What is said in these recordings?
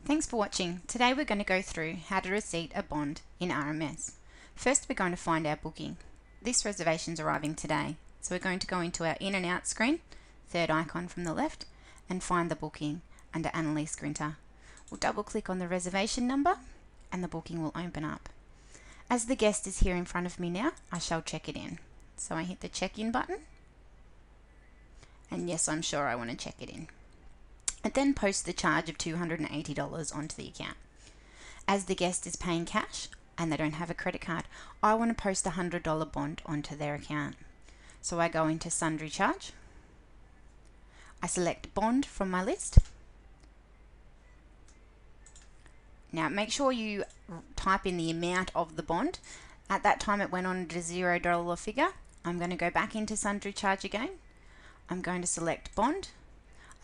Thanks for watching. Today we're going to go through how to receipt a bond in RMS. First we're going to find our booking. This reservation's arriving today, so we're going to go into our in and out screen, third icon from the left, and find the booking under Annalise Grinter. We'll double click on the reservation number and the booking will open up. As the guest is here in front of me now, I shall check it in. So I hit the check in button, and yes, I'm sure I want to check it in. It then posts the charge of $280 onto the account. As the guest is paying cash and they don't have a credit card, I want to post a $100 bond onto their account. So I go into sundry charge. I select bond from my list. Now make sure you type in the amount of the bond. At that time it went on at a $0 figure. I'm going to go back into sundry charge again. I'm going to select bond.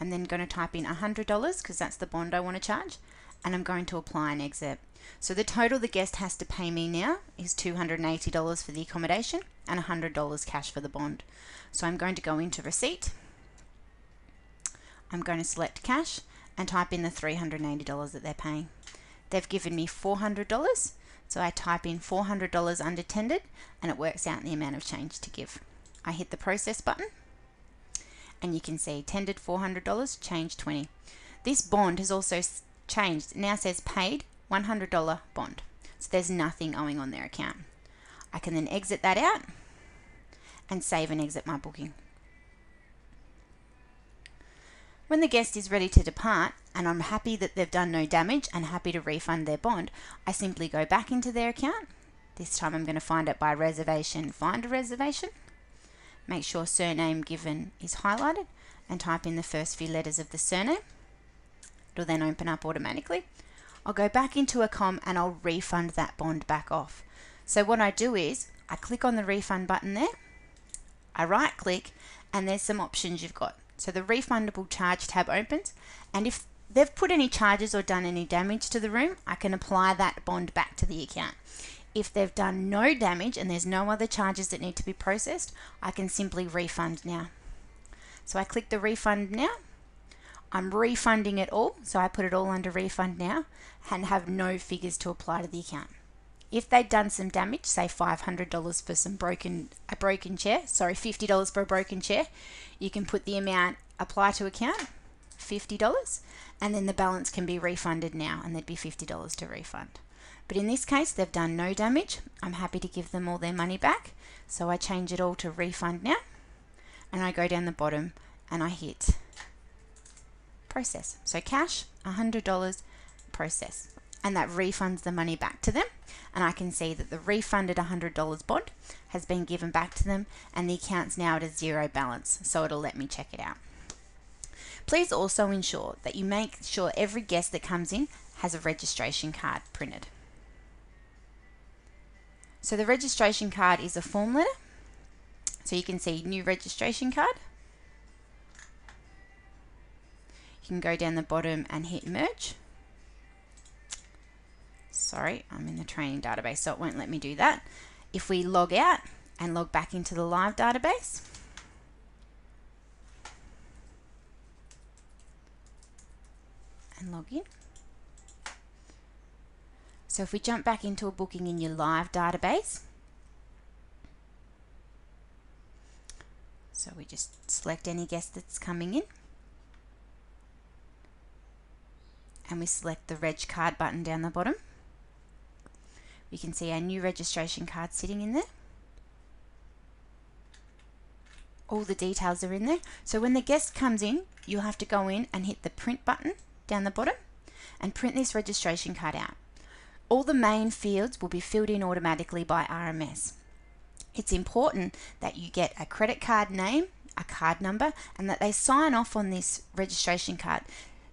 I'm then going to type in $100 because that's the bond I want to charge, and I'm going to apply and exit. So the total the guest has to pay me now is $280 for the accommodation and $100 cash for the bond. So I'm going to go into receipt. I'm going to select cash and type in the $380 that they're paying. They've given me $400, so I type in $400 undertended and it works out the amount of change to give. I hit the process button. And you can see tendered $400, change 20. This bond has also changed. It now says paid $100 bond. So there's nothing owing on their account. I can then exit that out and save and exit my booking. When the guest is ready to depart and I'm happy that they've done no damage and happy to refund their bond, I simply go back into their account. This time I'm going to find it by reservation, find a reservation. Make sure surname given is highlighted and type in the first few letters of the surname. It'll then open up automatically. I'll go back into a com and I'll refund that bond back off. So what I do is I click on the refund button there, I right click, and there's some options you've got. So the refundable charge tab opens, and if they've put any charges or done any damage to the room, I can apply that bond back to the account. If they've done no damage and there's no other charges that need to be processed, I can simply refund now. So I click the refund now. I'm refunding it all, so I put it all under refund now and have no figures to apply to the account. If they'd done some damage, say $500 for a broken chair, sorry, $50 for a broken chair, you can put the amount apply to account, $50, and then the balance can be refunded now, and there'd be $50 to refund. But in this case, they've done no damage. I'm happy to give them all their money back. So I change it all to refund now. And I go down the bottom and I hit process. So cash, $100, process. And that refunds the money back to them. And I can see that the refunded $100 bond has been given back to them and the account's now at a zero balance. So it'll let me check it out. Please also ensure that you make sure every guest that comes in has a registration card printed. So the registration card is a form letter. So you can see new registration card. You can go down the bottom and hit merge. Sorry, I'm in the training database, so it won't let me do that. If we log out and log back into the live database, and log in. So if we jump back into a booking in your live database, so we just select any guest that's coming in, and we select the reg card button down the bottom. We can see our new registration card sitting in there. All the details are in there. So when the guest comes in, you'll have to go in and hit the print button down the bottom and print this registration card out. All the main fields will be filled in automatically by RMS. It's important that you get a credit card name, a card number, and that they sign off on this registration card.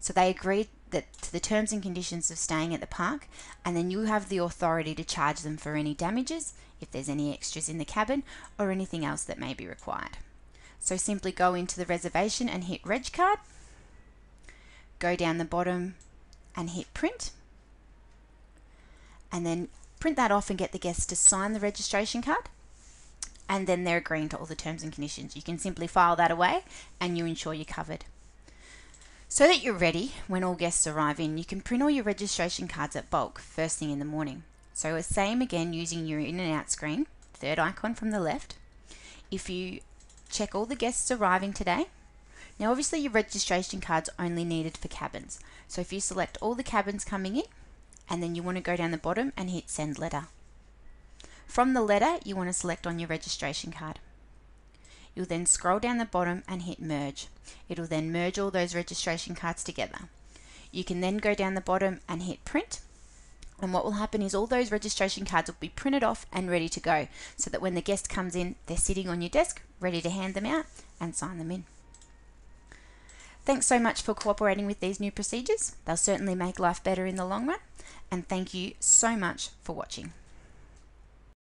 So they agree to the terms and conditions of staying at the park, and then you have the authority to charge them for any damages, if there's any extras in the cabin, or anything else that may be required. So simply go into the reservation and hit reg card, go down the bottom and hit print, and then print that off and get the guest to sign the registration card, and then they're agreeing to all the terms and conditions. You can simply file that away and you ensure you're covered. So that you're ready when all guests arrive in, you can print all your registration cards at bulk first thing in the morning. So same again, using your in and out screen, third icon from the left. If you check all the guests arriving today, now obviously your registration card's only needed for cabins. So if you select all the cabins coming in, and then you want to go down the bottom and hit send letter. From the letter, you want to select on your registration card. You'll then scroll down the bottom and hit merge. It'll then merge all those registration cards together. You can then go down the bottom and hit print. And what will happen is all those registration cards will be printed off and ready to go, so that when the guest comes in, they're sitting on your desk, ready to hand them out and sign them in. Thanks so much for cooperating with these new procedures. They'll certainly make life better in the long run. And thank you so much for watching.